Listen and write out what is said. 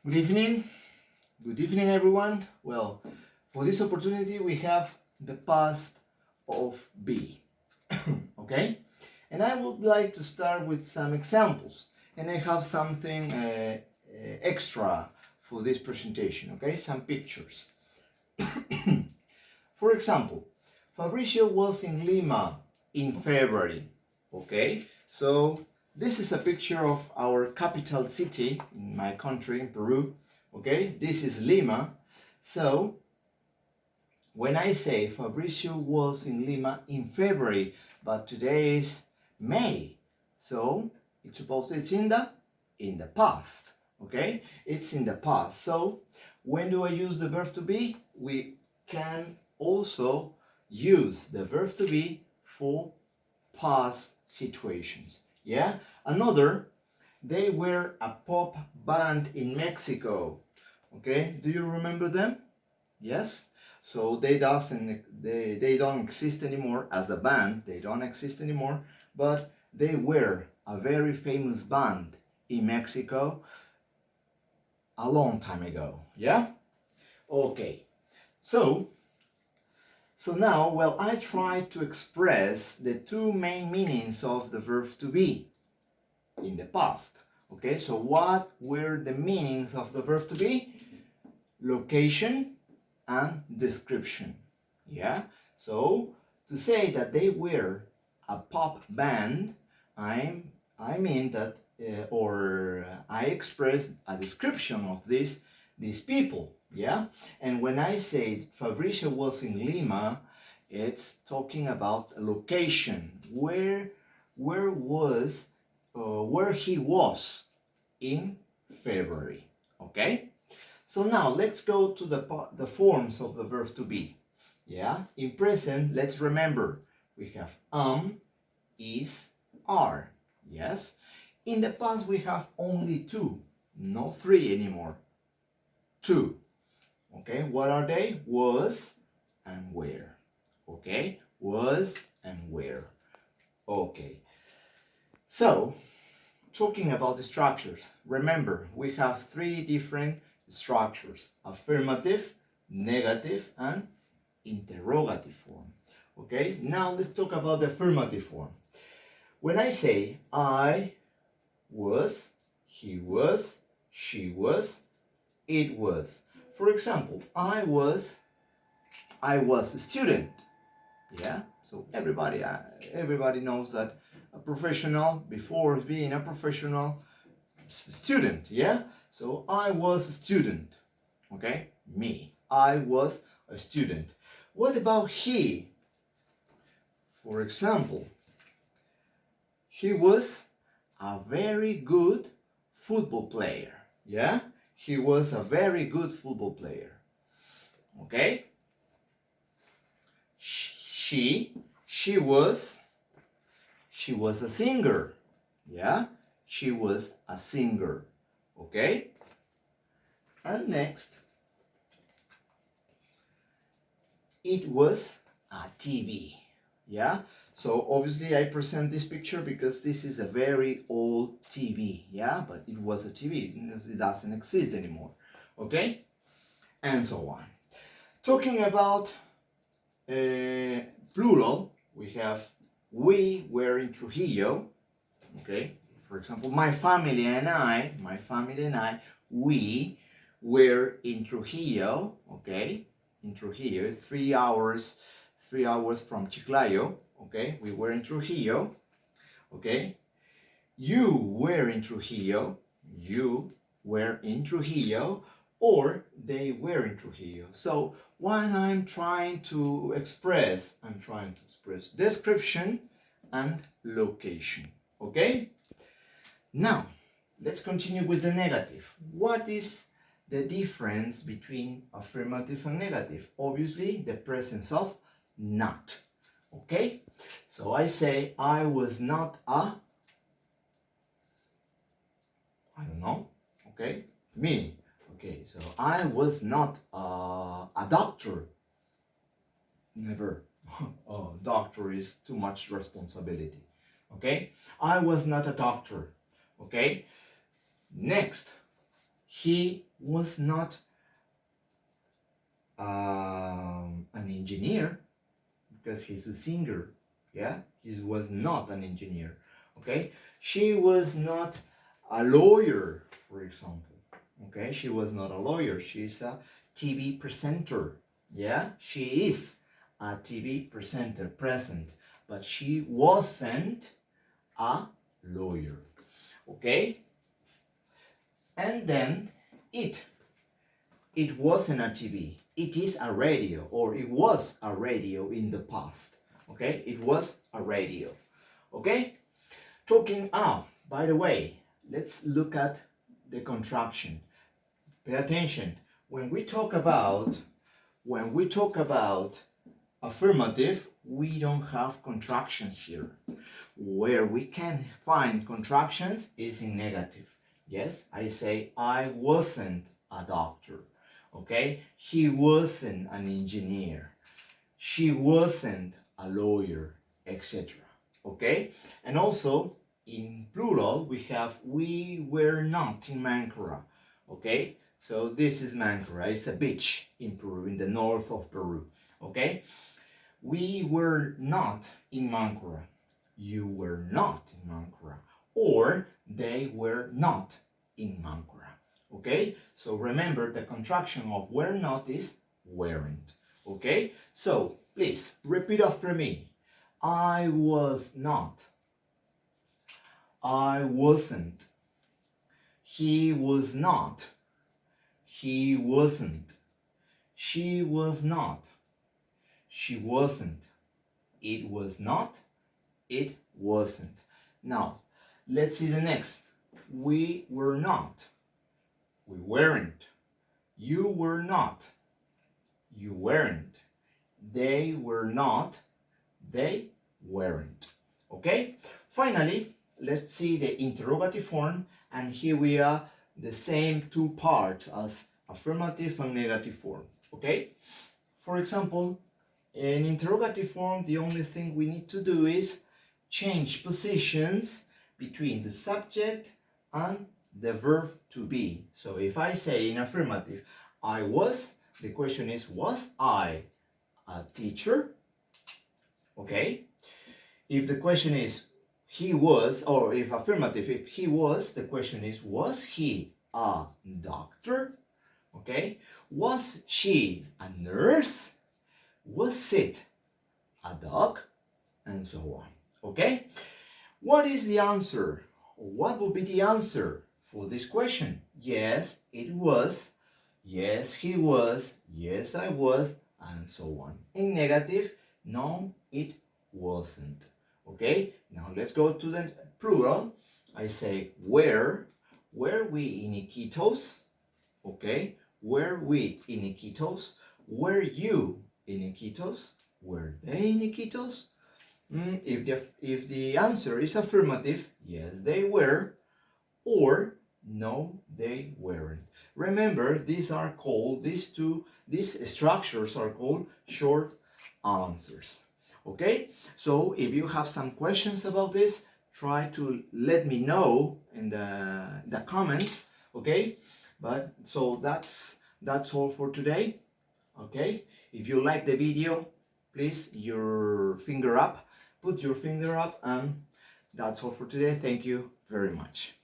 Good evening. Good evening, everyone. Well, for this opportunity, we have the past of be. Okay? And I would like to start with some examples. And I have something extra for this presentation, okay? Some pictures. For example, Fabricio was in Lima in February, okay? So this is a picture of our capital city in my country, in Peru, okay? This is Lima. So when I say Fabricio was in Lima in February, but today is May, so it's supposed it's in the past, okay? It's in the past. So when do I use the verb to be? We can also use the verb to be for past situations. Yeah? Another, they were a pop band in Mexico. Okay? Do you remember them? Yes? So they don't exist anymore as a band. They don't exist anymore, but they were a very famous band in Mexico a long time ago. Yeah? Okay. So now, well, I try to express the two main meanings of the verb to be in the past. Okay, so what were the meanings of the verb to be? Location and description. Yeah, so to say that they were a pop band, I mean that, I expressed a description of these people. Yeah, and when I say Fabricio was in Lima, it's talking about a location. Where he was in February. Okay. So now let's go to the forms of the verb to be. Yeah. In present, let's remember we have is, are. Yes. In the past, we have only two, no three anymore. Two. Okay, what are they? Was and where. Okay, was and where. Okay, so talking about the structures, remember we have three different structures: affirmative, negative, and interrogative form. Okay, now let's talk about the affirmative form. When I say I was, he was, she was, it was. For example, I was a student. Yeah, so everybody knows that a professional before being a professional student. Yeah, so I was a student. Okay, me, I was a student. What about he? For example, he was a very good football player. Yeah, he was a very good football player. Okay, she was a singer. Yeah, she was a singer. Okay, and next, it was a TV. Yeah, so obviously I present this picture because this is a very old TV. Yeah, but it was a TV because it doesn't exist anymore. Okay, and so on. Talking about plural, we have we were in Trujillo. Okay, for example, my family and I, we were in Trujillo. Okay, in Trujillo, 3 hours from Chiclayo. Okay, we were in Trujillo. Okay, you were in Trujillo. Or they were in Trujillo. So when I'm trying to express description and location. Okay? Now, let's continue with the negative. What is the difference between affirmative and negative? Obviously, the presence of not. Okay? So I say I was not a, I don't know. Okay? Me. Okay, so I was not a doctor. Never. Oh, doctor is too much responsibility. Okay? I was not a doctor. Okay? Next, he was not an engineer, because he's a singer. Yeah, he was not an engineer. Okay, she was not a lawyer, for example. Okay, she was not a lawyer. She's a TV presenter. Yeah, she is a TV presenter, present, but she wasn't a lawyer. Okay, and then it wasn't a TV. It is a radio, or it was a radio in the past. Okay, it was a radio. Okay, by the way, let's look at the contraction. Pay attention. When we talk about affirmative, we don't have contractions here. Where we can find contractions is in negative. Yes, I say I wasn't a doctor. Okay, he wasn't an engineer. She wasn't a lawyer, etc. Okay, and also in plural we have we were not in Mancora. Okay, so this is Mancora. It's a beach in Peru, in the north of Peru. Okay, we were not in Mancora. You were not in Mancora, or they were not in Mancora. Okay, so remember the contraction of were not is weren't. Okay, so please repeat after me. I was not. I wasn't. He was not. He wasn't. She was not. She wasn't. It was not. It wasn't. Now, let's see the next. We were not. We weren't. You were not. You weren't. They were not. They weren't. Okay? Finally, let's see the interrogative form, and here we are the same two parts as affirmative and negative form. Okay? For example, in interrogative form, the only thing we need to do is change positions between the subject and the verb to be. So if I say in affirmative, I was, the question is, was I a teacher? Okay. If the question is he was, or if affirmative, if he was, the question is, was he a doctor? Okay. Was she a nurse? Was it a dog? And so on. Okay. What is the answer? What would be the answer for this question? Yes, it was. Yes, he was. Yes, I was. And so on. In negative, no, it wasn't. Okay, now let's go to the plural. I say were we in Iquitos? Okay, were we in Iquitos? Were you in Iquitos? Were they in Iquitos? If the answer is affirmative, yes, they were, or no, they weren't. Remember, these structures are called short answers. Okay, so if you have some questions about this, try to let me know in the comments. Okay, but so that's all for today. Okay, if you like the video, please put your finger up, and that's all for today. Thank you very much.